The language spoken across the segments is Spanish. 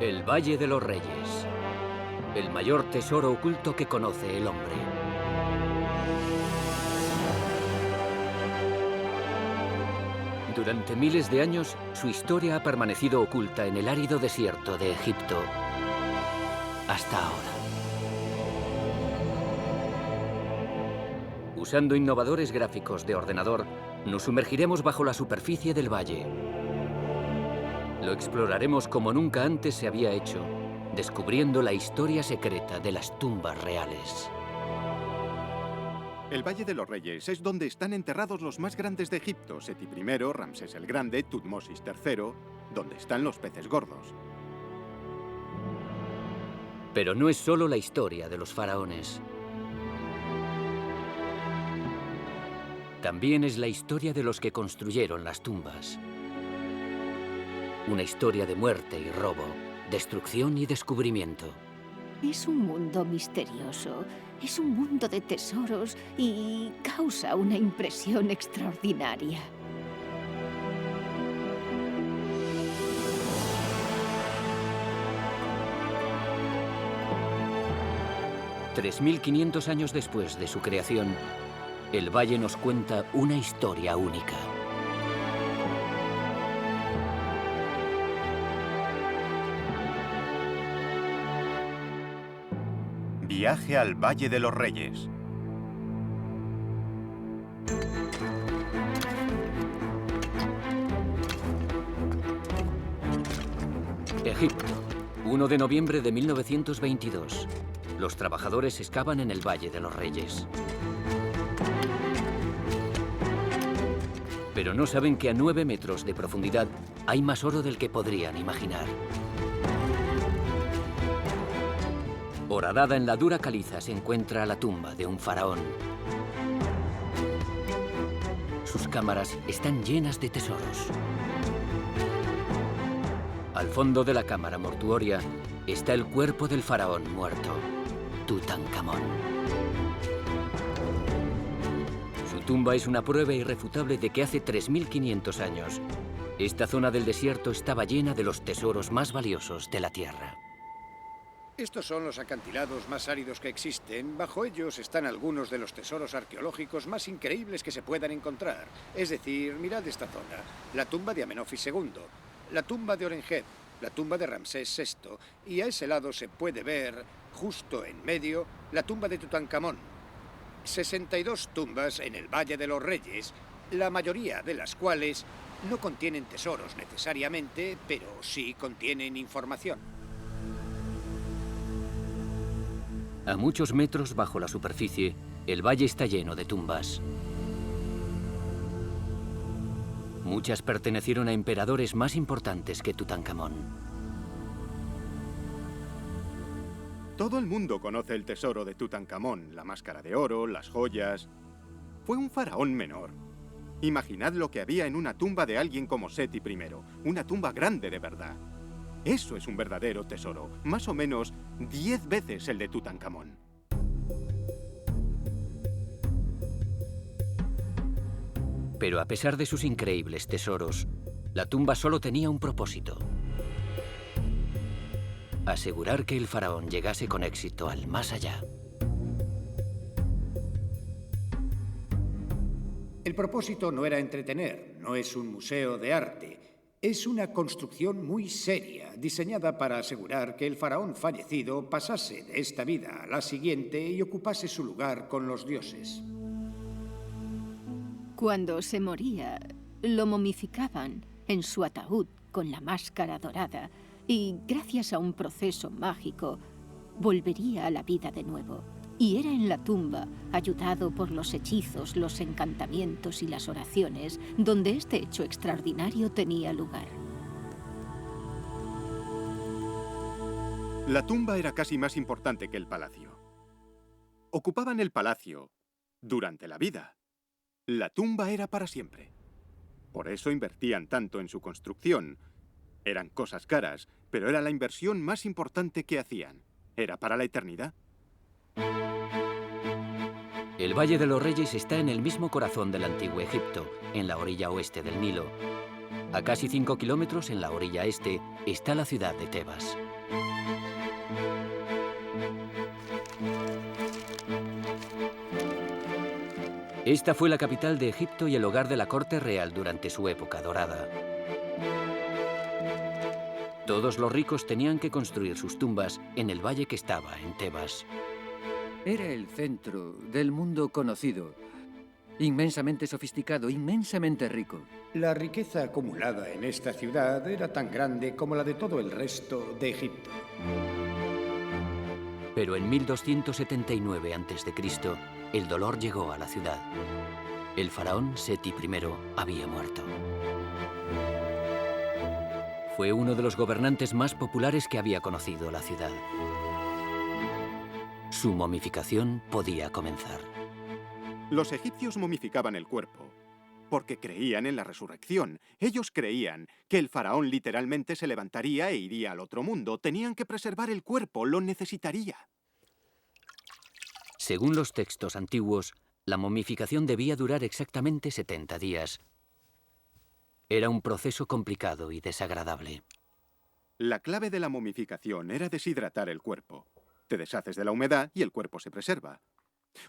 El Valle de los Reyes. El mayor tesoro oculto que conoce el hombre. Durante miles de años, su historia ha permanecido oculta en el árido desierto de Egipto. Hasta ahora. Usando innovadores gráficos de ordenador, nos sumergiremos bajo la superficie del valle. Lo exploraremos como nunca antes se había hecho, descubriendo la historia secreta de las tumbas reales. El Valle de los Reyes es donde están enterrados los más grandes de Egipto, Seti I, Ramsés el Grande, Tutmosis III, donde están los peces gordos. Pero no es solo la historia de los faraones. También es la historia de los que construyeron las tumbas. Una historia de muerte y robo, destrucción y descubrimiento. Es un mundo misterioso, es un mundo de tesoros y causa una impresión extraordinaria. $3.500 años después de su creación, el valle nos cuenta una historia única. Viaje al Valle de los Reyes. Egipto, 1 de noviembre de 1922. Los trabajadores excavan en el Valle de los Reyes. Pero no saben que a 9 metros de profundidad hay más oro del que podrían imaginar. Horadada en la dura caliza se encuentra la tumba de un faraón. Sus cámaras están llenas de tesoros. Al fondo de la cámara mortuoria está el cuerpo del faraón muerto, Tutankamón. Su tumba es una prueba irrefutable de que hace 3.500 años, esta zona del desierto estaba llena de los tesoros más valiosos de la Tierra. Estos son los acantilados más áridos que existen. Bajo ellos están algunos de los tesoros arqueológicos más increíbles que se puedan encontrar. Es decir, mirad esta zona. La tumba de Amenofis II, la tumba de Horemheb, la tumba de Ramsés VI, y a ese lado se puede ver, justo en medio, la tumba de Tutankamón. 62 tumbas en el Valle de los Reyes, la mayoría de las cuales no contienen tesoros necesariamente, pero sí contienen información. A muchos metros bajo la superficie, el valle está lleno de tumbas. Muchas pertenecieron a emperadores más importantes que Tutankamón. Todo el mundo conoce el tesoro de Tutankamón, la máscara de oro, las joyas. Fue un faraón menor. Imaginad lo que había en una tumba de alguien como Seti I, una tumba grande de verdad. Eso es un verdadero tesoro, más o menos 10 veces el de Tutankamón. Pero a pesar de sus increíbles tesoros, la tumba solo tenía un propósito: asegurar que el faraón llegase con éxito al más allá. El propósito no era entretener, no es un museo de arte. Es una construcción muy seria, diseñada para asegurar que el faraón fallecido pasase de esta vida a la siguiente y ocupase su lugar con los dioses. Cuando se moría, lo momificaban en su ataúd con la máscara dorada y, gracias a un proceso mágico, volvería a la vida de nuevo. Y era en la tumba, ayudado por los hechizos, los encantamientos y las oraciones, donde este hecho extraordinario tenía lugar. La tumba era casi más importante que el palacio. Ocupaban el palacio durante la vida. La tumba era para siempre. Por eso invertían tanto en su construcción. Eran cosas caras, pero era la inversión más importante que hacían. Era para la eternidad. El Valle de los Reyes está en el mismo corazón del antiguo Egipto, en la orilla oeste del Nilo. A casi 5 kilómetros en la orilla este está la ciudad de Tebas. Esta fue la capital de Egipto y el hogar de la corte real durante su época dorada. Todos los ricos tenían que construir sus tumbas en el valle que estaba en Tebas. Era el centro del mundo conocido. Inmensamente sofisticado, inmensamente rico. La riqueza acumulada en esta ciudad era tan grande como la de todo el resto de Egipto. Pero en 1279 a.C., el dolor llegó a la ciudad. El faraón Seti I había muerto. Fue uno de los gobernantes más populares que había conocido la ciudad. Su momificación podía comenzar. Los egipcios momificaban el cuerpo porque creían en la resurrección. Ellos creían que el faraón literalmente se levantaría e iría al otro mundo. Tenían que preservar el cuerpo, lo necesitaría. Según los textos antiguos, la momificación debía durar exactamente 70 días. Era un proceso complicado y desagradable. La clave de la momificación era deshidratar el cuerpo. Te deshaces de la humedad y el cuerpo se preserva.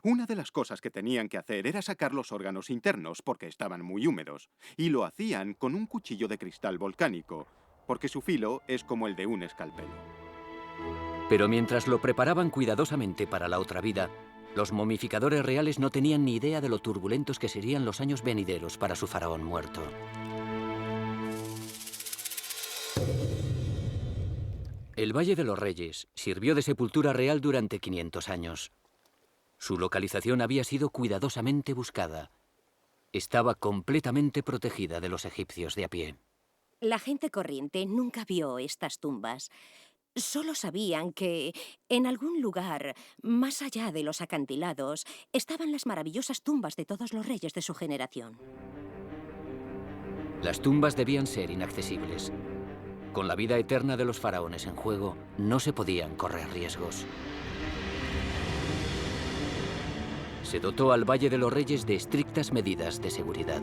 Una de las cosas que tenían que hacer era sacar los órganos internos porque estaban muy húmedos, y lo hacían con un cuchillo de cristal volcánico, porque su filo es como el de un escalpelo. Pero mientras lo preparaban cuidadosamente para la otra vida, los momificadores reales no tenían ni idea de lo turbulentos que serían los años venideros para su faraón muerto. El Valle de los Reyes sirvió de sepultura real durante 500 años. Su localización había sido cuidadosamente buscada. Estaba completamente protegida de los egipcios de a pie. La gente corriente nunca vio estas tumbas. Solo sabían que en algún lugar, más allá de los acantilados, estaban las maravillosas tumbas de todos los reyes de su generación. Las tumbas debían ser inaccesibles. Con la vida eterna de los faraones en juego, no se podían correr riesgos. Se dotó al Valle de los Reyes de estrictas medidas de seguridad.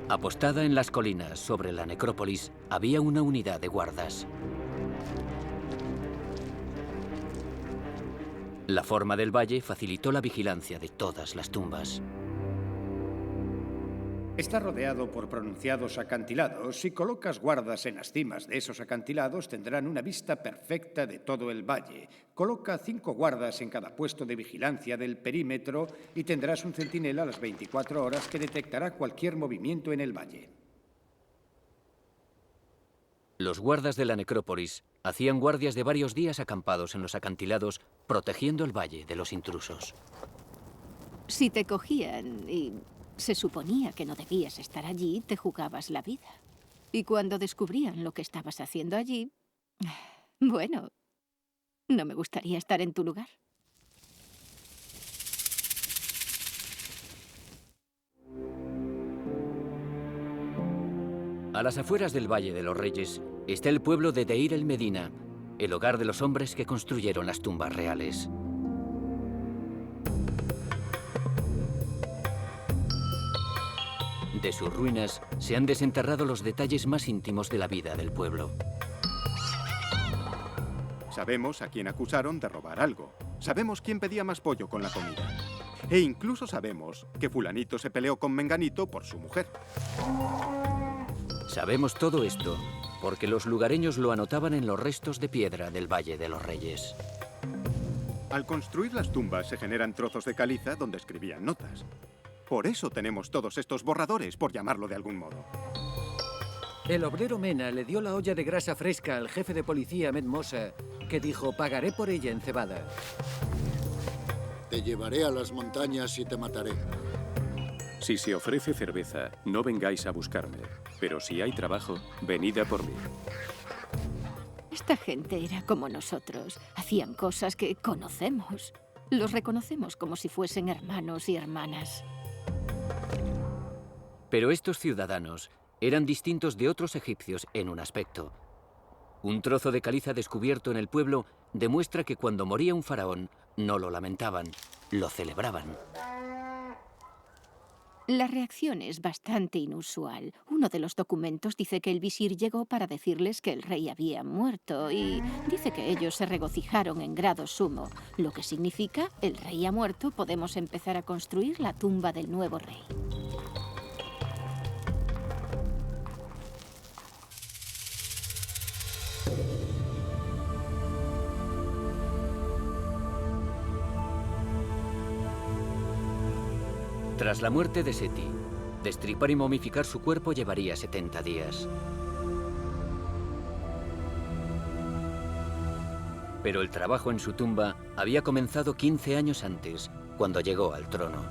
Apostada en las colinas sobre la necrópolis, había una unidad de guardas. La forma del valle facilitó la vigilancia de todas las tumbas. Está rodeado por pronunciados acantilados. Si colocas guardas en las cimas de esos acantilados, tendrán una vista perfecta de todo el valle. Coloca 5 guardas en cada puesto de vigilancia del perímetro y tendrás un centinela a las 24 horas que detectará cualquier movimiento en el valle. Los guardas de la necrópolis hacían guardias de varios días acampados en los acantilados, protegiendo el valle de los intrusos. Si te cogían y se suponía que no debías estar allí, te jugabas la vida. Y cuando descubrían lo que estabas haciendo allí, bueno, no me gustaría estar en tu lugar. A las afueras del Valle de los Reyes está el pueblo de Deir el Medina, el hogar de los hombres que construyeron las tumbas reales. De sus ruinas se han desenterrado los detalles más íntimos de la vida del pueblo. Sabemos a quién acusaron de robar algo. Sabemos quién pedía más pollo con la comida. E incluso sabemos que fulanito se peleó con menganito por su mujer. Sabemos todo esto porque los lugareños lo anotaban en los restos de piedra del Valle de los Reyes. Al construir las tumbas se generan trozos de caliza donde escribían notas. Por eso tenemos todos estos borradores, por llamarlo de algún modo. El obrero Mena le dio la olla de grasa fresca al jefe de policía Ahmed Mosa, que dijo: pagaré por ella en cebada. Te llevaré a las montañas y te mataré. Si se ofrece cerveza, no vengáis a buscarme. Pero si hay trabajo, venid a por mí. Esta gente era como nosotros. Hacían cosas que conocemos. Los reconocemos como si fuesen hermanos y hermanas. Pero estos ciudadanos eran distintos de otros egipcios en un aspecto. Un trozo de caliza descubierto en el pueblo demuestra que cuando moría un faraón, no lo lamentaban, lo celebraban. La reacción es bastante inusual. Uno de los documentos dice que el visir llegó para decirles que el rey había muerto y dice que ellos se regocijaron en grado sumo, lo que significa, el rey ha muerto, podemos empezar a construir la tumba del nuevo rey. Tras la muerte de Seti, destripar y momificar su cuerpo llevaría 70 días. Pero el trabajo en su tumba había comenzado 15 años antes, cuando llegó al trono.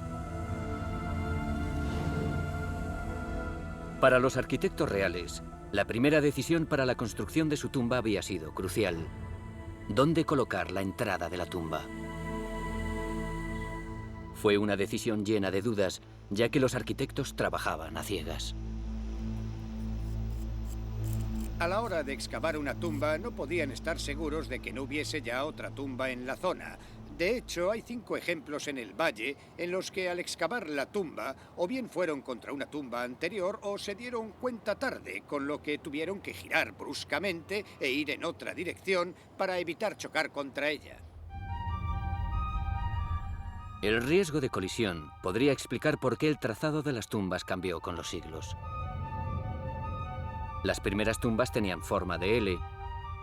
Para los arquitectos reales, la primera decisión para la construcción de su tumba había sido crucial. ¿Dónde colocar la entrada de la tumba? Fue una decisión llena de dudas, ya que los arquitectos trabajaban a ciegas. A la hora de excavar una tumba, no podían estar seguros de que no hubiese ya otra tumba en la zona. De hecho, hay 5 ejemplos en el valle en los que al excavar la tumba, o bien fueron contra una tumba anterior o se dieron cuenta tarde, con lo que tuvieron que girar bruscamente e ir en otra dirección para evitar chocar contra ella. El riesgo de colisión podría explicar por qué el trazado de las tumbas cambió con los siglos. Las primeras tumbas tenían forma de L,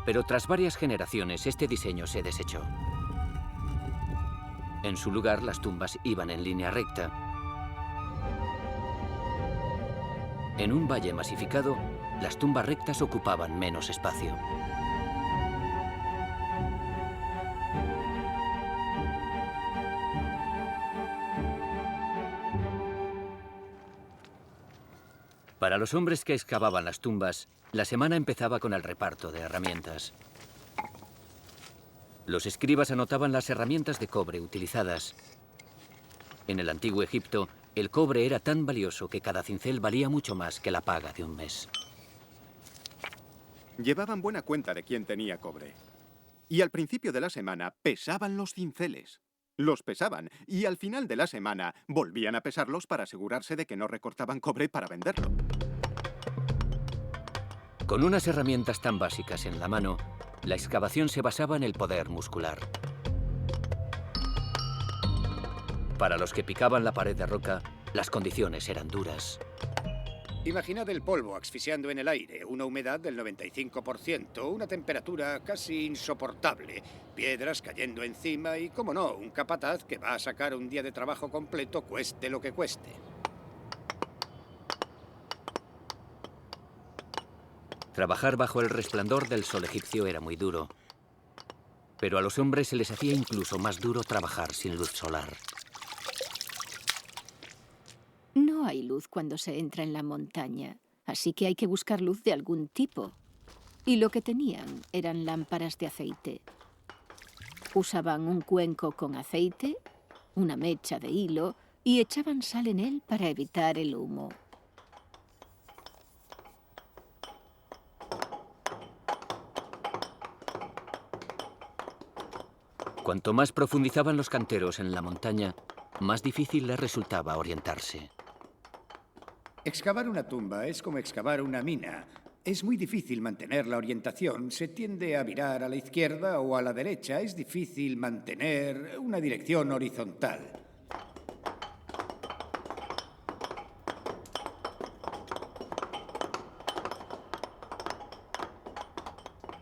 pero tras varias generaciones este diseño se desechó. En su lugar, las tumbas iban en línea recta. En un valle masificado, las tumbas rectas ocupaban menos espacio. Para los hombres que excavaban las tumbas, la semana empezaba con el reparto de herramientas. Los escribas anotaban las herramientas de cobre utilizadas. En el antiguo Egipto, el cobre era tan valioso que cada cincel valía mucho más que la paga de un mes. Llevaban buena cuenta de quién tenía cobre. Y al principio de la semana pesaban los cinceles. Los pesaban y al final de la semana volvían a pesarlos para asegurarse de que no recortaban cobre para venderlo. Con unas herramientas tan básicas en la mano, la excavación se basaba en el poder muscular. Para los que picaban la pared de roca, las condiciones eran duras. Imaginad el polvo asfixiando en el aire, una humedad del 95%, una temperatura casi insoportable, piedras cayendo encima y, como no, un capataz que va a sacar un día de trabajo completo cueste lo que cueste. Trabajar bajo el resplandor del sol egipcio era muy duro, pero a los hombres se les hacía incluso más duro trabajar sin luz solar. No hay luz cuando se entra en la montaña, así que hay que buscar luz de algún tipo. Y lo que tenían eran lámparas de aceite. Usaban un cuenco con aceite, una mecha de hilo y echaban sal en él para evitar el humo. Cuanto más profundizaban los canteros en la montaña, más difícil les resultaba orientarse. Excavar una tumba es como excavar una mina. Es muy difícil mantener la orientación. Se tiende a virar a la izquierda o a la derecha. Es difícil mantener una dirección horizontal.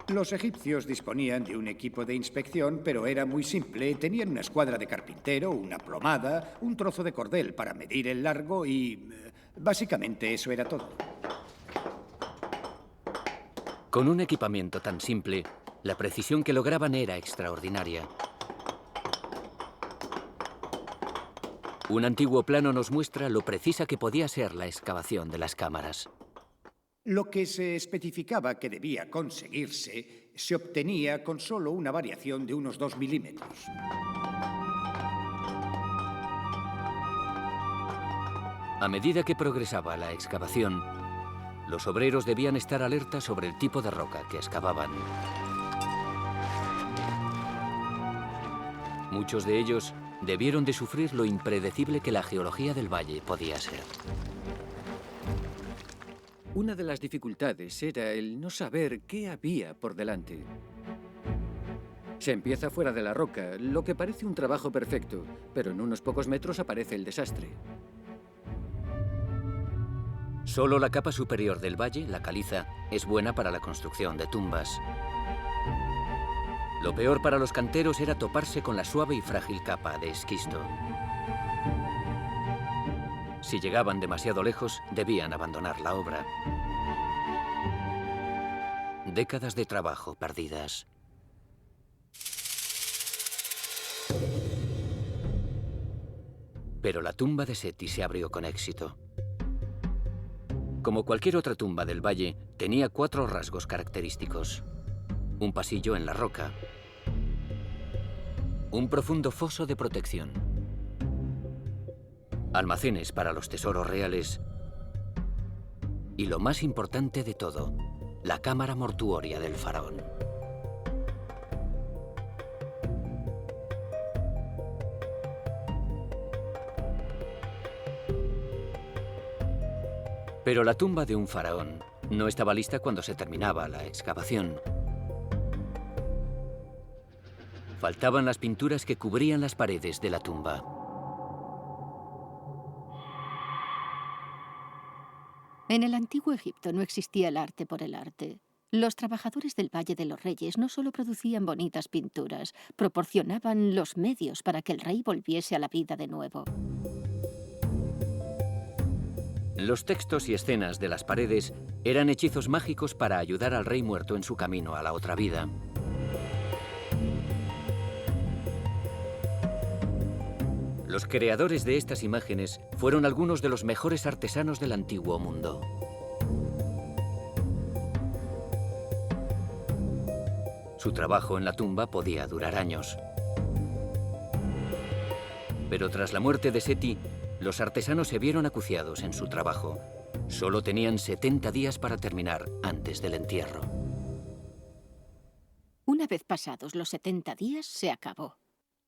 Los egipcios disponían de un equipo de inspección, pero era muy simple. Tenían una escuadra de carpintero, una plomada, un trozo de cordel para medir el largo y... básicamente eso era todo. Con un equipamiento tan simple, la precisión que lograban era extraordinaria. Un antiguo plano nos muestra lo precisa que podía ser la excavación de las cámaras. Lo que se especificaba que debía conseguirse se obtenía con solo una variación de unos 2 milímetros. A medida que progresaba la excavación, los obreros debían estar alerta sobre el tipo de roca que excavaban. Muchos de ellos debieron de sufrir lo impredecible que la geología del valle podía ser. Una de las dificultades era el no saber qué había por delante. Se empieza fuera de la roca, lo que parece un trabajo perfecto, pero en unos pocos metros aparece el desastre. Solo la capa superior del valle, la caliza, es buena para la construcción de tumbas. Lo peor para los canteros era toparse con la suave y frágil capa de esquisto. Si llegaban demasiado lejos, debían abandonar la obra. Décadas de trabajo perdidas. Pero la tumba de Seti se abrió con éxito. Como cualquier otra tumba del valle, tenía 4 rasgos característicos. Un pasillo en la roca. Un profundo foso de protección. Almacenes para los tesoros reales. Y lo más importante de todo, la cámara mortuoria del faraón. Pero la tumba de un faraón no estaba lista cuando se terminaba la excavación. Faltaban las pinturas que cubrían las paredes de la tumba. En el antiguo Egipto no existía el arte por el arte. Los trabajadores del Valle de los Reyes no solo producían bonitas pinturas, proporcionaban los medios para que el rey volviese a la vida de nuevo. Los textos y escenas de las paredes eran hechizos mágicos para ayudar al rey muerto en su camino a la otra vida. Los creadores de estas imágenes fueron algunos de los mejores artesanos del antiguo mundo. Su trabajo en la tumba podía durar años. Pero tras la muerte de Seti, los artesanos se vieron acuciados en su trabajo. Solo tenían 70 días para terminar antes del entierro. Una vez pasados los 70 días, se acabó.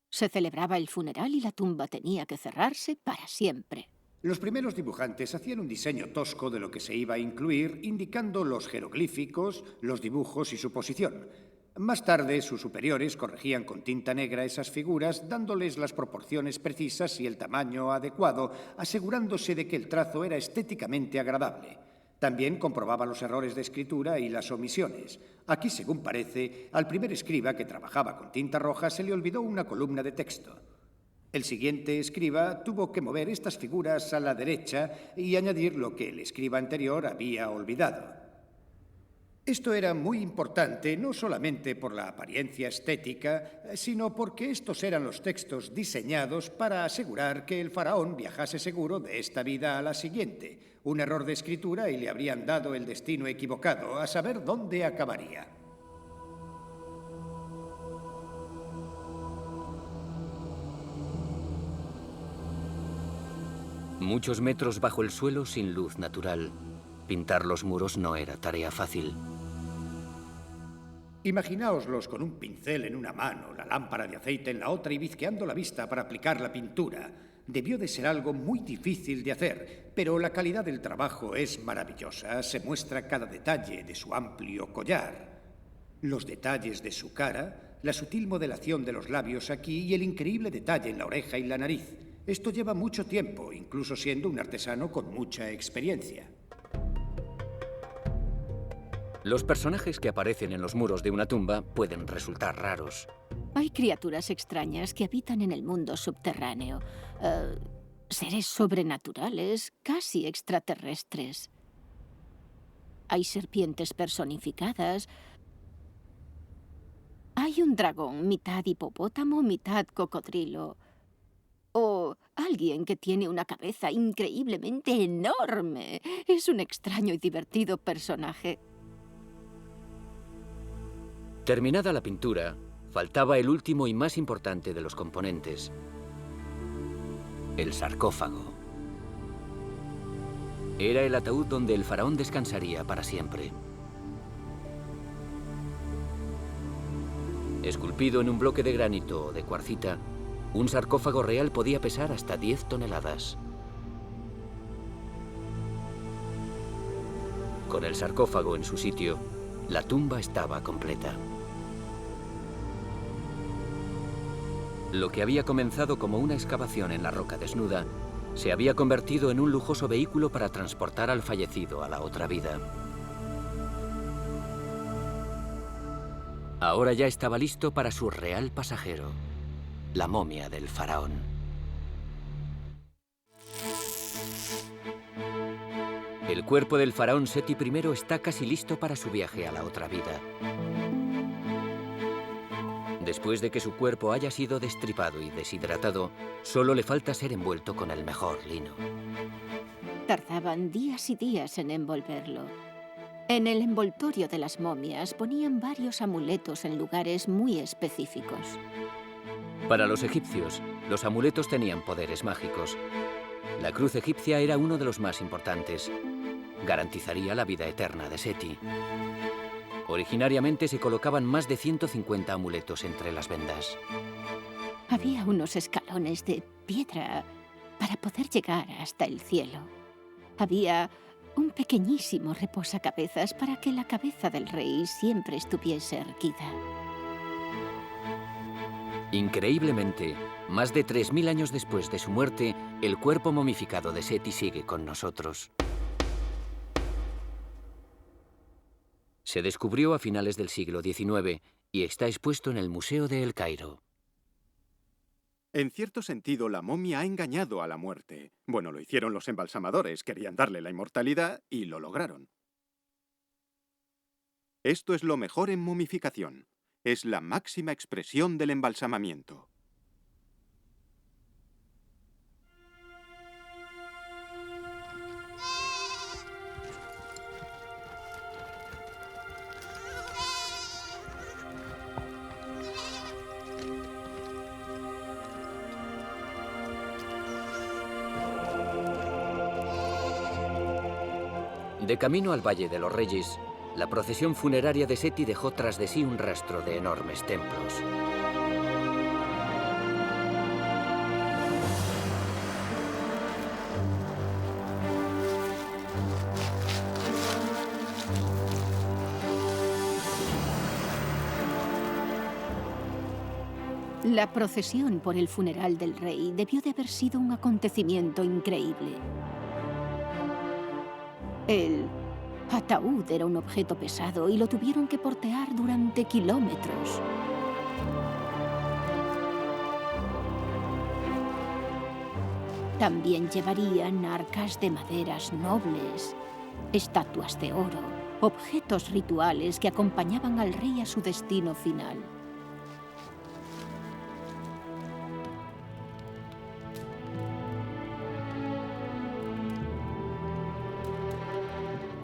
Se celebraba el funeral y la tumba tenía que cerrarse para siempre. Los primeros dibujantes hacían un diseño tosco de lo que se iba a incluir, indicando los jeroglíficos, los dibujos y su posición. Más tarde, sus superiores corregían con tinta negra esas figuras, dándoles las proporciones precisas y el tamaño adecuado, asegurándose de que el trazo era estéticamente agradable. También comprobaba los errores de escritura y las omisiones. Aquí, según parece, al primer escriba que trabajaba con tinta roja se le olvidó una columna de texto. El siguiente escriba tuvo que mover estas figuras a la derecha y añadir lo que el escriba anterior había olvidado. Esto era muy importante no solamente por la apariencia estética, sino porque estos eran los textos diseñados para asegurar que el faraón viajase seguro de esta vida a la siguiente. Un error de escritura y le habrían dado el destino equivocado, a saber dónde acabaría. Muchos metros bajo el suelo sin luz natural. Pintar los muros no era tarea fácil. Imaginaoslos con un pincel en una mano, la lámpara de aceite en la otra y bizqueando la vista para aplicar la pintura. Debió de ser algo muy difícil de hacer, pero la calidad del trabajo es maravillosa. Se muestra cada detalle de su amplio collar, los detalles de su cara, la sutil modelación de los labios aquí y el increíble detalle en la oreja y la nariz. Esto lleva mucho tiempo, incluso siendo un artesano con mucha experiencia. Los personajes que aparecen en los muros de una tumba pueden resultar raros. Hay criaturas extrañas que habitan en el mundo subterráneo. Seres sobrenaturales, casi extraterrestres. Hay serpientes personificadas. Hay un dragón, mitad hipopótamo, mitad cocodrilo. O alguien que tiene una cabeza increíblemente enorme. Es un extraño y divertido personaje. Terminada la pintura, faltaba el último y más importante de los componentes: el sarcófago. Era el ataúd donde el faraón descansaría para siempre. Esculpido en un bloque de granito o de cuarcita, Un sarcófago real podía pesar hasta 10 toneladas. Con el sarcófago en su sitio, la tumba estaba completa. Lo que había comenzado como una excavación en la roca desnuda, se había convertido en un lujoso vehículo para transportar al fallecido a la otra vida. Ahora ya estaba listo para su real pasajero, la momia del faraón. El cuerpo del faraón Seti I está casi listo para su viaje a la otra vida. Después de que su cuerpo haya sido destripado y deshidratado, solo le falta ser envuelto con el mejor lino. Tardaban días y días en envolverlo. En el envoltorio de las momias ponían varios amuletos en lugares muy específicos. Para los egipcios, los amuletos tenían poderes mágicos. La cruz egipcia era uno de los más importantes. Garantizaría la vida eterna de Seti. Originariamente se colocaban más de 150 amuletos entre las vendas. Había unos escalones de piedra para poder llegar hasta el cielo. Había un pequeñísimo reposacabezas para que la cabeza del rey siempre estuviese erguida. Increíblemente, más de 3000 años después de su muerte, el cuerpo momificado de Seti sigue con nosotros. Se descubrió a finales del siglo XIX y está expuesto en el Museo de El Cairo. En cierto sentido, la momia ha engañado a la muerte. Bueno, lo hicieron los embalsamadores, querían darle la inmortalidad y lo lograron. Esto es lo mejor en momificación. Es la máxima expresión del embalsamamiento. De camino al Valle de los Reyes, la procesión funeraria de Seti dejó tras de sí un rastro de enormes templos. La procesión por el funeral del rey debió de haber sido un acontecimiento increíble. El ataúd era un objeto pesado y lo tuvieron que portear durante kilómetros. También llevarían arcas de maderas nobles, estatuas de oro, objetos rituales que acompañaban al rey a su destino final.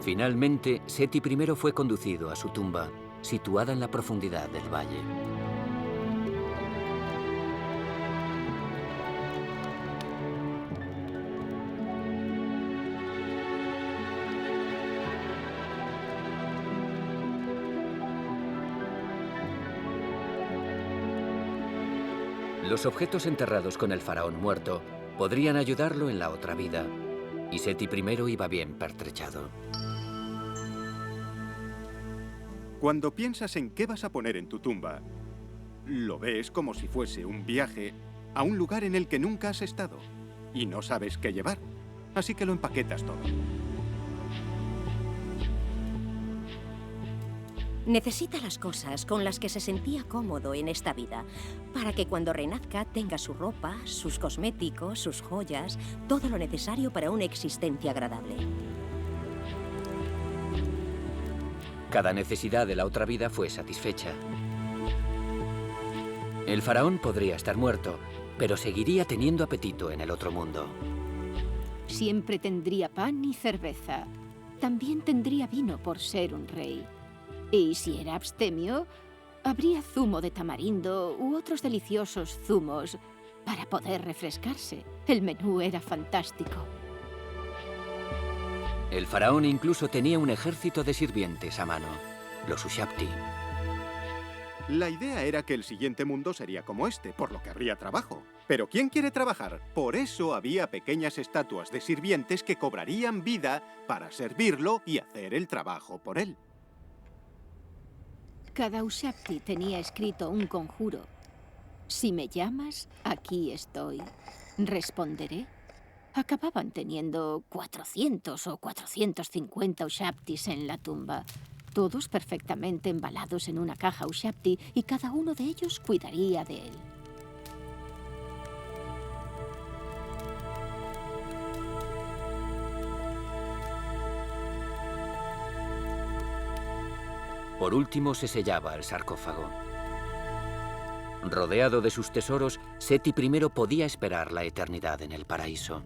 Finalmente, Seti I fue conducido a su tumba, situada en la profundidad del valle. Los objetos enterrados con el faraón muerto podrían ayudarlo en la otra vida, y Seti I iba bien pertrechado. Cuando piensas en qué vas a poner en tu tumba, lo ves como si fuese un viaje a un lugar en el que nunca has estado y no sabes qué llevar, así que lo empaquetas todo. Necesita las cosas con las que se sentía cómodo en esta vida, para que cuando renazca tenga su ropa, sus cosméticos, sus joyas, todo lo necesario para una existencia agradable. Cada necesidad de la otra vida fue satisfecha. El faraón podría estar muerto, pero seguiría teniendo apetito en el otro mundo. Siempre tendría pan y cerveza. También tendría vino por ser un rey. Y si era abstemio, habría zumo de tamarindo u otros deliciosos zumos para poder refrescarse. El menú era fantástico. El faraón incluso tenía un ejército de sirvientes a mano, los Ushapti. La idea era que el siguiente mundo sería como este, por lo que habría trabajo. Pero ¿quién quiere trabajar? Por eso había pequeñas estatuas de sirvientes que cobrarían vida para servirlo y hacer el trabajo por él. Cada Ushabti tenía escrito un conjuro. Si me llamas, aquí estoy. Responderé. Acababan teniendo 400 o 450 Ushabtis en la tumba, todos perfectamente embalados en una caja Ushabti, y cada uno de ellos cuidaría de él. Por último se sellaba el sarcófago. Rodeado de sus tesoros, Seti I podía esperar la eternidad en el paraíso.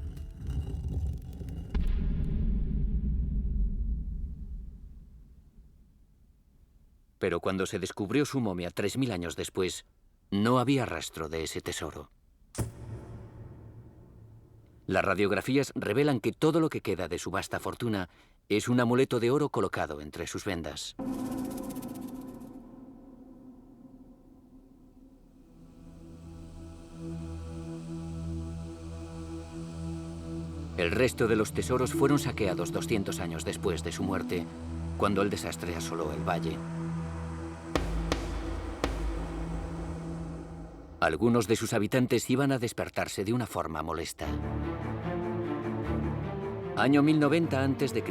Pero cuando se descubrió su momia 3000 años después, no había rastro de ese tesoro. Las radiografías revelan que todo lo que queda de su vasta fortuna es un amuleto de oro colocado entre sus vendas. El resto de los tesoros fueron saqueados 200 años después de su muerte, cuando el desastre asoló el valle. Algunos de sus habitantes iban a despertarse de una forma molesta. Año 1090 a.C.,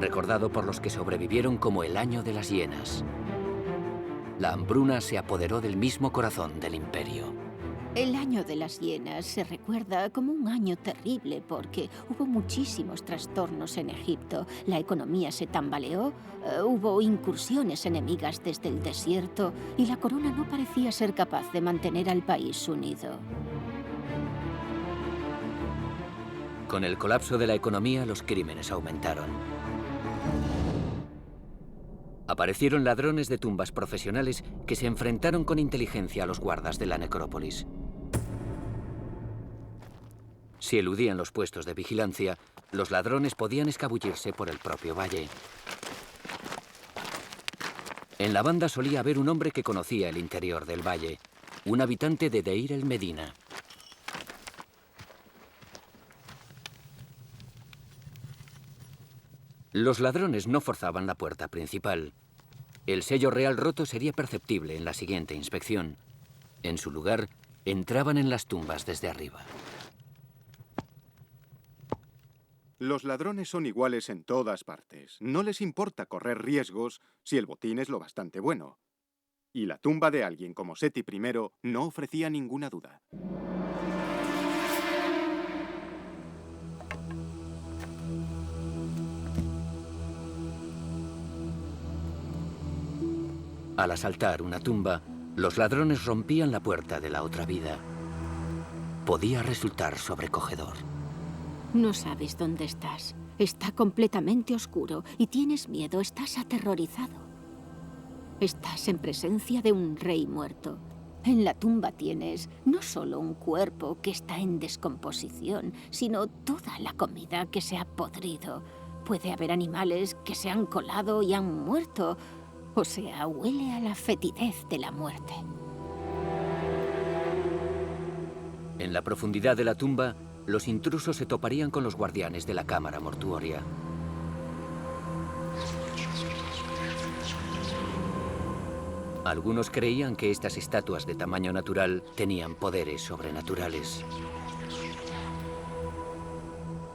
recordado por los que sobrevivieron como el año de las hienas. La hambruna se apoderó del mismo corazón del imperio. El año de las hienas se recuerda como un año terrible porque hubo muchísimos trastornos en Egipto. La economía se tambaleó, hubo incursiones enemigas desde el desierto y la corona no parecía ser capaz de mantener al país unido. Con el colapso de la economía, los crímenes aumentaron. Aparecieron ladrones de tumbas profesionales que se enfrentaron con inteligencia a los guardas de la necrópolis. Si eludían los puestos de vigilancia, los ladrones podían escabullirse por el propio valle. En la banda solía haber un hombre que conocía el interior del valle, un habitante de Deir el Medina. Los ladrones no forzaban la puerta principal. El sello real roto sería perceptible en la siguiente inspección. En su lugar, entraban en las tumbas desde arriba. Los ladrones son iguales en todas partes. No les importa correr riesgos si el botín es lo bastante bueno. Y la tumba de alguien como Seti I no ofrecía ninguna duda. Al asaltar una tumba, los ladrones rompían la puerta de la otra vida. Podía resultar sobrecogedor. No sabes dónde estás. Está completamente oscuro y tienes miedo, estás aterrorizado. Estás en presencia de un rey muerto. En la tumba tienes no solo un cuerpo que está en descomposición, sino toda la comida que se ha podrido. Puede haber animales que se han colado y han muerto. O sea, huele a la fetidez de la muerte. En la profundidad de la tumba, los intrusos se toparían con los guardianes de la cámara mortuoria. Algunos creían que estas estatuas de tamaño natural tenían poderes sobrenaturales.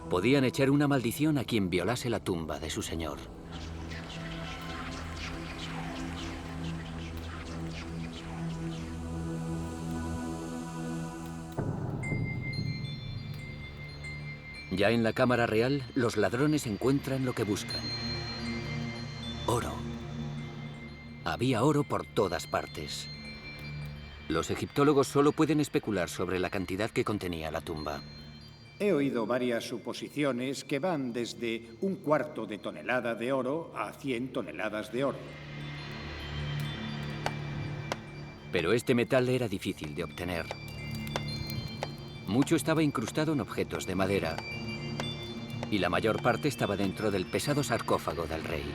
Podían echar una maldición a quien violase la tumba de su señor. Ya en la cámara real, los ladrones encuentran lo que buscan. Oro. Había oro por todas partes. Los egiptólogos solo pueden especular sobre la cantidad que contenía la tumba. He oído varias suposiciones que van desde 1/4 de tonelada de oro a 100 toneladas de oro. Pero este metal era difícil de obtener. Mucho estaba incrustado en objetos de madera, y la mayor parte estaba dentro del pesado sarcófago del rey.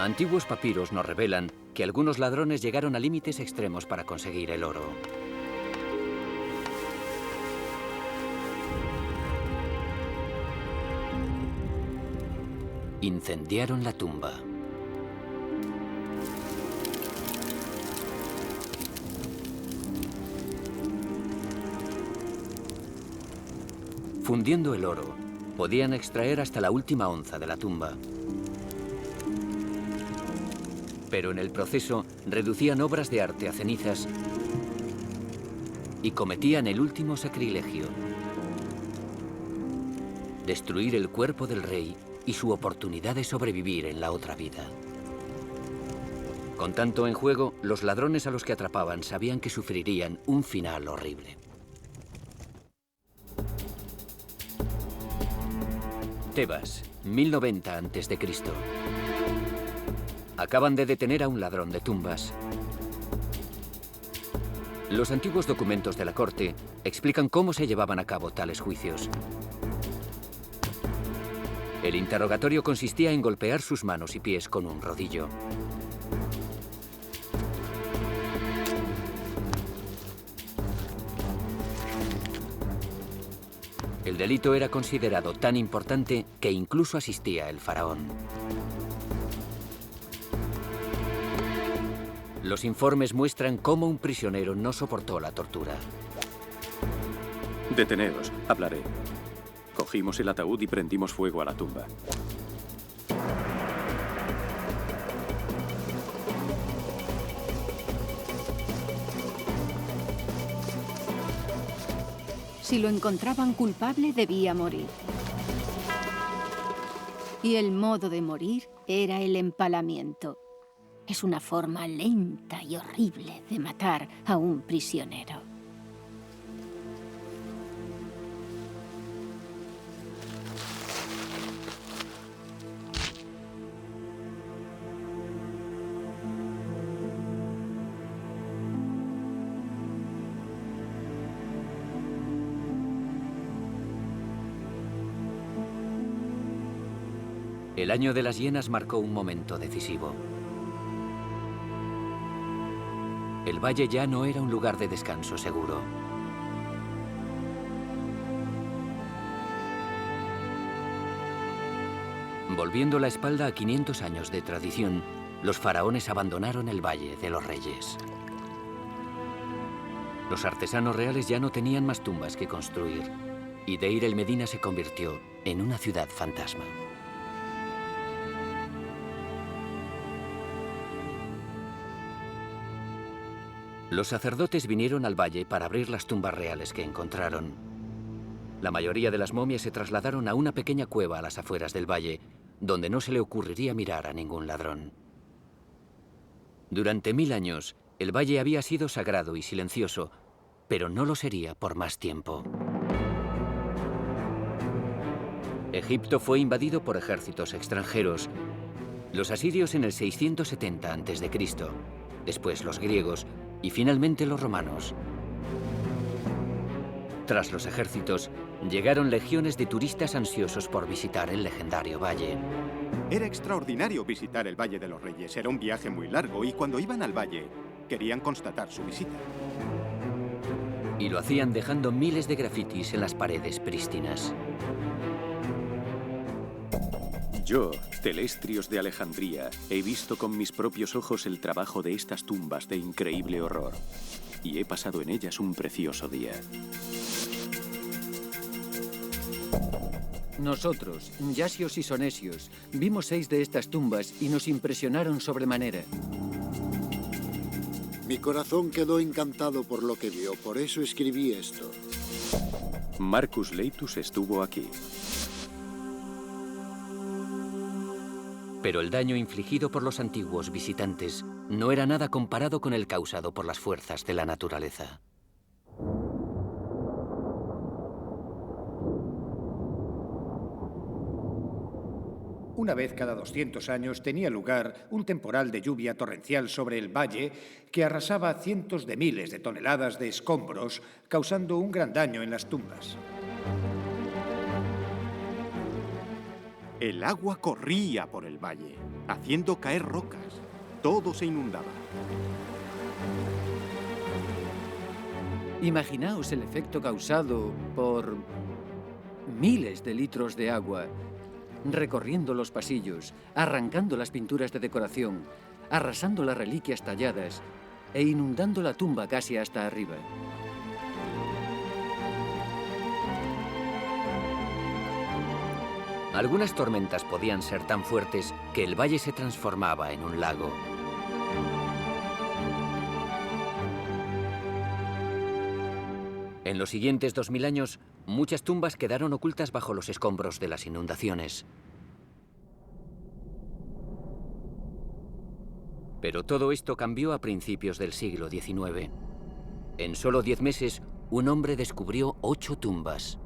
Antiguos papiros nos revelan que algunos ladrones llegaron a límites extremos para conseguir el oro. Incendiaron la tumba. Fundiendo el oro, podían extraer hasta la última onza de la tumba. Pero en el proceso reducían obras de arte a cenizas y cometían el último sacrilegio: destruir el cuerpo del rey y su oportunidad de sobrevivir en la otra vida. Con tanto en juego, los ladrones a los que atrapaban sabían que sufrirían un final horrible. Tebas, 1090 a.C. Acaban de detener a un ladrón de tumbas. Los antiguos documentos de la corte explican cómo se llevaban a cabo tales juicios. El interrogatorio consistía en golpear sus manos y pies con un rodillo. El delito era considerado tan importante que incluso asistía el faraón. Los informes muestran cómo un prisionero no soportó la tortura. Deteneos, hablaré. Cogimos el ataúd y prendimos fuego a la tumba. Si lo encontraban culpable, debía morir. Y el modo de morir era el empalamiento. Es una forma lenta y horrible de matar a un prisionero. El año de las hienas marcó un momento decisivo. El valle ya no era un lugar de descanso seguro. Volviendo la espalda a 500 años de tradición, los faraones abandonaron el Valle de los Reyes. Los artesanos reales ya no tenían más tumbas que construir, y Deir el Medina se convirtió en una ciudad fantasma. Los sacerdotes vinieron al valle para abrir las tumbas reales que encontraron. La mayoría de las momias se trasladaron a una pequeña cueva a las afueras del valle, donde no se le ocurriría mirar a ningún ladrón. Durante 1000 años, el valle había sido sagrado y silencioso, pero no lo sería por más tiempo. Egipto fue invadido por ejércitos extranjeros. Los asirios en el 670 a.C., después los griegos y finalmente los romanos. Tras los ejércitos, llegaron legiones de turistas ansiosos por visitar el legendario valle. Era extraordinario visitar el Valle de los Reyes. Era un viaje muy largo y cuando iban al valle, querían constatar su visita. Y lo hacían dejando miles de grafitis en las paredes prístinas. Yo, Telestrios de Alejandría, he visto con mis propios ojos el trabajo de estas tumbas de increíble horror. Y he pasado en ellas un precioso día. Nosotros, yasios y sonesios, vimos 6 de estas tumbas y nos impresionaron sobremanera. Mi corazón quedó encantado por lo que vio, por eso escribí esto. Marcus Leitus estuvo aquí. Pero el daño infligido por los antiguos visitantes no era nada comparado con el causado por las fuerzas de la naturaleza. Una vez cada 200 años tenía lugar un temporal de lluvia torrencial sobre el valle que arrasaba cientos de miles de toneladas de escombros, causando un gran daño en las tumbas. El agua corría por el valle, haciendo caer rocas. Todo se inundaba. Imaginaos el efecto causado por miles de litros de agua recorriendo los pasillos, arrancando las pinturas de decoración, arrasando las reliquias talladas e inundando la tumba casi hasta arriba. Algunas tormentas podían ser tan fuertes que el valle se transformaba en un lago. En los siguientes 2000 años, muchas tumbas quedaron ocultas bajo los escombros de las inundaciones. Pero todo esto cambió a principios del siglo XIX. En solo 10 meses, un hombre descubrió 8 tumbas.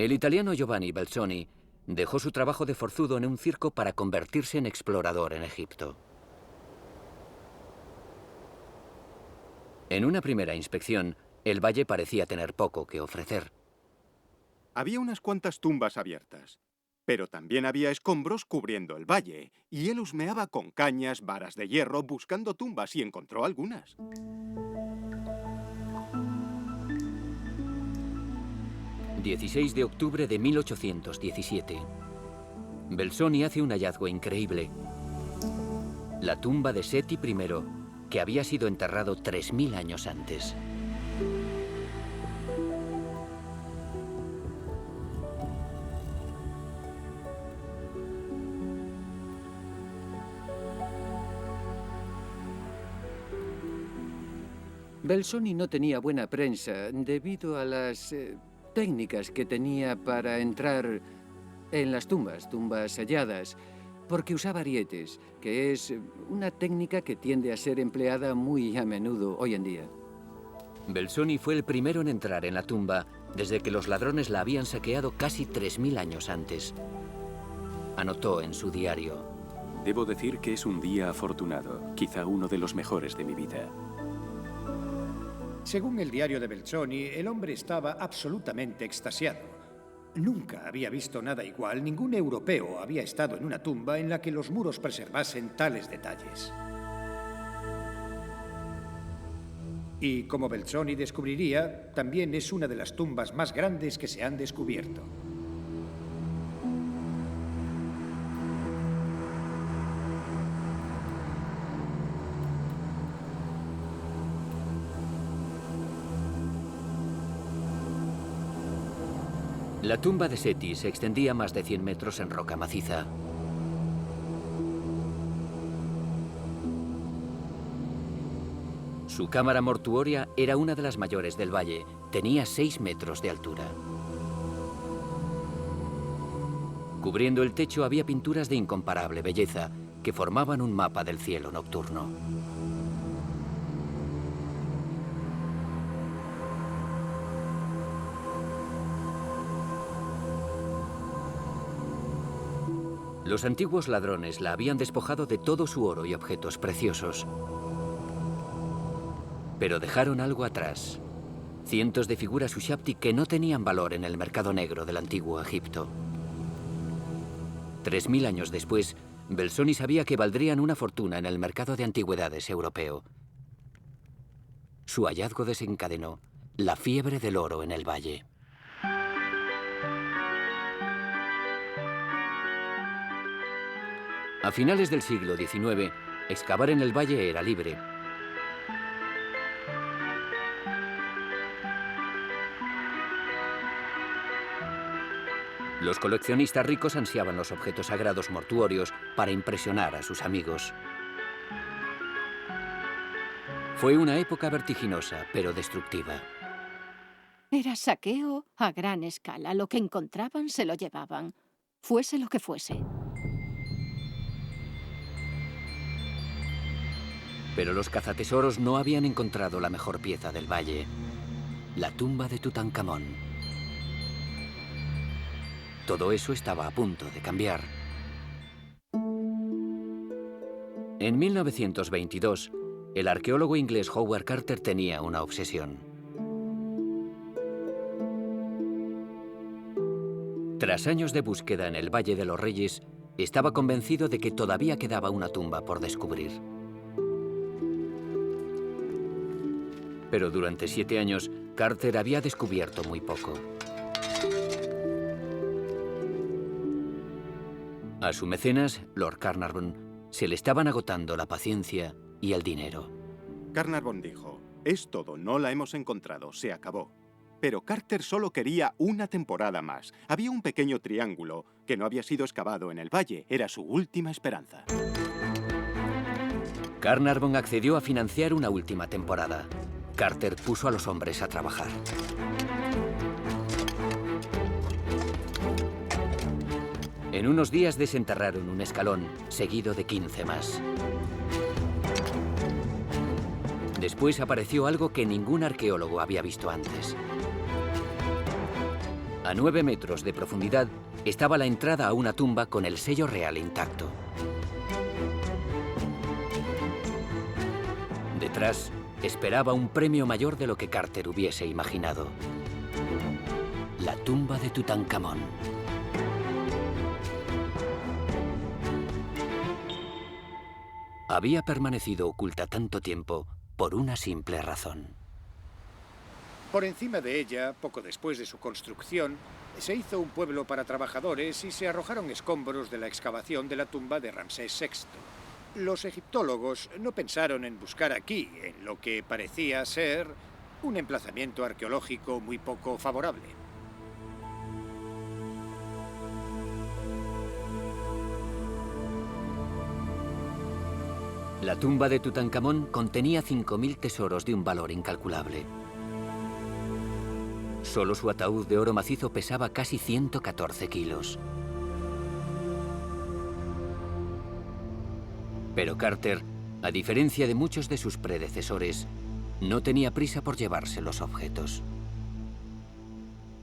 El italiano Giovanni Belzoni dejó su trabajo de forzudo en un circo para convertirse en explorador en Egipto. En una primera inspección, el valle parecía tener poco que ofrecer. Había unas cuantas tumbas abiertas, pero también había escombros cubriendo el valle, y él husmeaba con cañas, varas de hierro, buscando tumbas, y encontró algunas. ...16 de octubre de 1817. Belzoni hace un hallazgo increíble. La tumba de Seti I, que había sido enterrado 3000 años antes. Belzoni no tenía buena prensa debido a las técnicas que tenía para entrar en las tumbas selladas, porque usaba arietes, que es una técnica que tiende a ser empleada muy a menudo hoy en día. Belzoni fue el primero en entrar en la tumba desde que los ladrones la habían saqueado casi 3000 años antes. Anotó en su diario: Debo decir que es un día afortunado, quizá uno de los mejores de mi vida. Según el diario de Belzoni, el hombre estaba absolutamente extasiado. Nunca había visto nada igual, ningún europeo había estado en una tumba en la que los muros preservasen tales detalles. Y como Belzoni descubriría, también es una de las tumbas más grandes que se han descubierto. La tumba de Seti se extendía más de 100 metros en roca maciza. Su cámara mortuoria era una de las mayores del valle. Tenía 6 metros de altura. Cubriendo el techo había pinturas de incomparable belleza que formaban un mapa del cielo nocturno. Los antiguos ladrones la habían despojado de todo su oro y objetos preciosos. Pero dejaron algo atrás. Cientos de figuras Ushapti que no tenían valor en el mercado negro del antiguo Egipto. 3000 años después, Belzoni sabía que valdrían una fortuna en el mercado de antigüedades europeo. Su hallazgo desencadenó la fiebre del oro en el valle. A finales del siglo XIX, excavar en el valle era libre. Los coleccionistas ricos ansiaban los objetos sagrados mortuorios para impresionar a sus amigos. Fue una época vertiginosa, pero destructiva. Era saqueo a gran escala. Lo que encontraban se lo llevaban, fuese lo que fuese. Pero los cazatesoros no habían encontrado la mejor pieza del valle, la tumba de Tutankamón. Todo eso estaba a punto de cambiar. En 1922, el arqueólogo inglés Howard Carter tenía una obsesión. Tras años de búsqueda en el Valle de los Reyes, estaba convencido de que todavía quedaba una tumba por descubrir. Pero durante 7 años, Carter había descubierto muy poco. A su mecenas, Lord Carnarvon, se le estaban agotando la paciencia y el dinero. Carnarvon dijo, es todo, no la hemos encontrado, se acabó. Pero Carter solo quería una temporada más. Había un pequeño triángulo que no había sido excavado en el valle. Era su última esperanza. Carnarvon accedió a financiar una última temporada. Carter puso a los hombres a trabajar. En unos días desenterraron un escalón, seguido de 15 más. Después apareció algo que ningún arqueólogo había visto antes. A 9 metros de profundidad estaba la entrada a una tumba con el sello real intacto. Detrás esperaba un premio mayor de lo que Carter hubiese imaginado. La tumba de Tutankamón. Había permanecido oculta tanto tiempo por una simple razón. Por encima de ella, poco después de su construcción, se hizo un pueblo para trabajadores y se arrojaron escombros de la excavación de la tumba de Ramsés VI. Los egiptólogos no pensaron en buscar aquí, en lo que parecía ser un emplazamiento arqueológico muy poco favorable. La tumba de Tutankamón contenía 5.000 tesoros de un valor incalculable. Solo su ataúd de oro macizo pesaba casi 114 kilos. Pero Carter, a diferencia de muchos de sus predecesores, no tenía prisa por llevarse los objetos.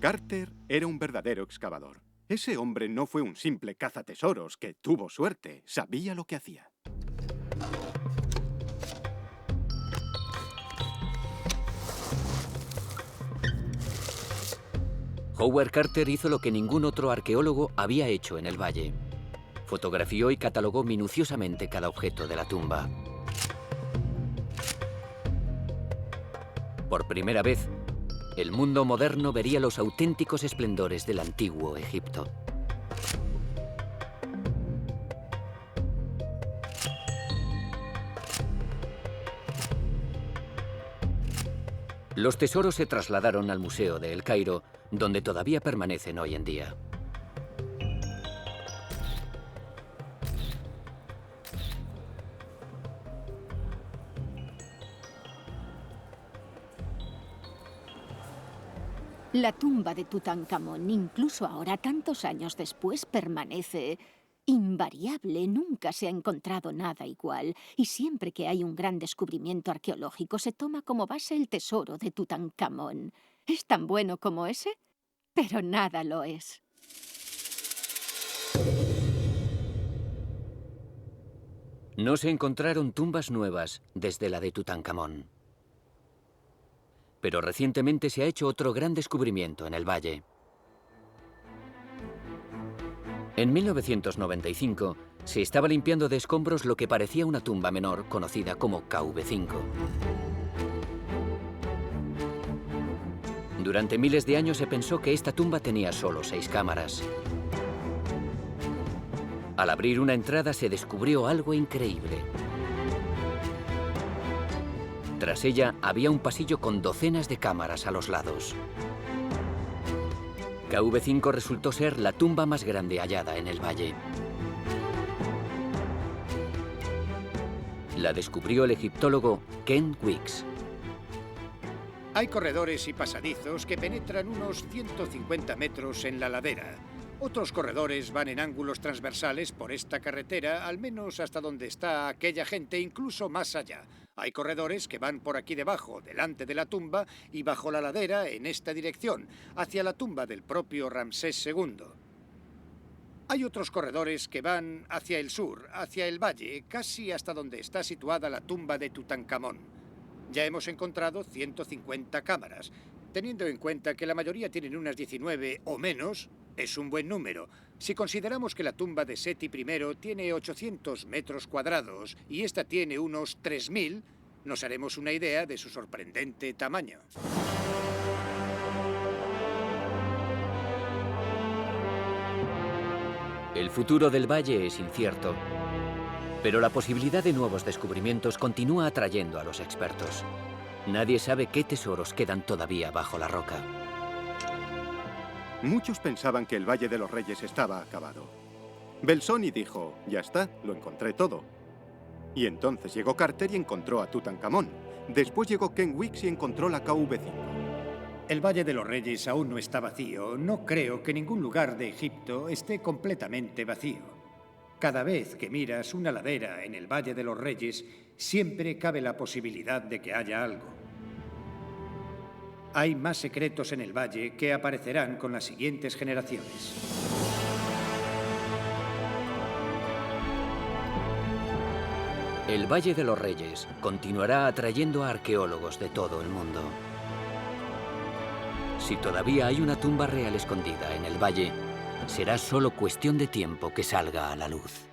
Carter era un verdadero excavador. Ese hombre no fue un simple cazatesoros que tuvo suerte. Sabía lo que hacía. Howard Carter hizo lo que ningún otro arqueólogo había hecho en el valle. Fotografió y catalogó minuciosamente cada objeto de la tumba. Por primera vez, el mundo moderno vería los auténticos esplendores del antiguo Egipto. Los tesoros se trasladaron al Museo de El Cairo, donde todavía permanecen hoy en día. La tumba de Tutankamón, incluso ahora, tantos años después, permanece invariable. Nunca se ha encontrado nada igual. Y siempre que hay un gran descubrimiento arqueológico, se toma como base el tesoro de Tutankamón. ¿Es tan bueno como ese? Pero nada lo es. No se encontraron tumbas nuevas desde la de Tutankamón. Pero recientemente se ha hecho otro gran descubrimiento en el valle. En 1995 se estaba limpiando de escombros lo que parecía una tumba menor conocida como KV5. Durante miles de años se pensó que esta tumba tenía solo 6 cámaras. Al abrir una entrada se descubrió algo increíble. Tras ella había un pasillo con docenas de cámaras a los lados. KV5 resultó ser la tumba más grande hallada en el valle. La descubrió el egiptólogo Ken Weeks. Hay corredores y pasadizos que penetran unos 150 metros en la ladera. Otros corredores van en ángulos transversales por esta carretera, al menos hasta donde está aquella gente, incluso más allá. Hay corredores que van por aquí debajo, delante de la tumba, y bajo la ladera en esta dirección, hacia la tumba del propio Ramsés II. Hay otros corredores que van hacia el sur, hacia el valle, casi hasta donde está situada la tumba de Tutankamón. Ya hemos encontrado 150 cámaras. Teniendo en cuenta que la mayoría tienen unas 19 o menos, Es un buen número. Si consideramos que la tumba de Seti I tiene 800 metros cuadrados y esta tiene unos 3000, nos haremos una idea de su sorprendente tamaño. El futuro del valle es incierto, pero la posibilidad de nuevos descubrimientos continúa atrayendo a los expertos. Nadie sabe qué tesoros quedan todavía bajo la roca. Muchos pensaban que el Valle de los Reyes estaba acabado. Belzoni dijo, ya está, lo encontré todo. Y entonces llegó Carter y encontró a Tutankamón. Después llegó Ken Weeks y encontró la KV-5. El Valle de los Reyes aún no está vacío. No creo que ningún lugar de Egipto esté completamente vacío. Cada vez que miras una ladera en el Valle de los Reyes, siempre cabe la posibilidad de que haya algo. Hay más secretos en el valle que aparecerán con las siguientes generaciones. El Valle de los Reyes continuará atrayendo a arqueólogos de todo el mundo. Si todavía hay una tumba real escondida en el valle, será solo cuestión de tiempo que salga a la luz.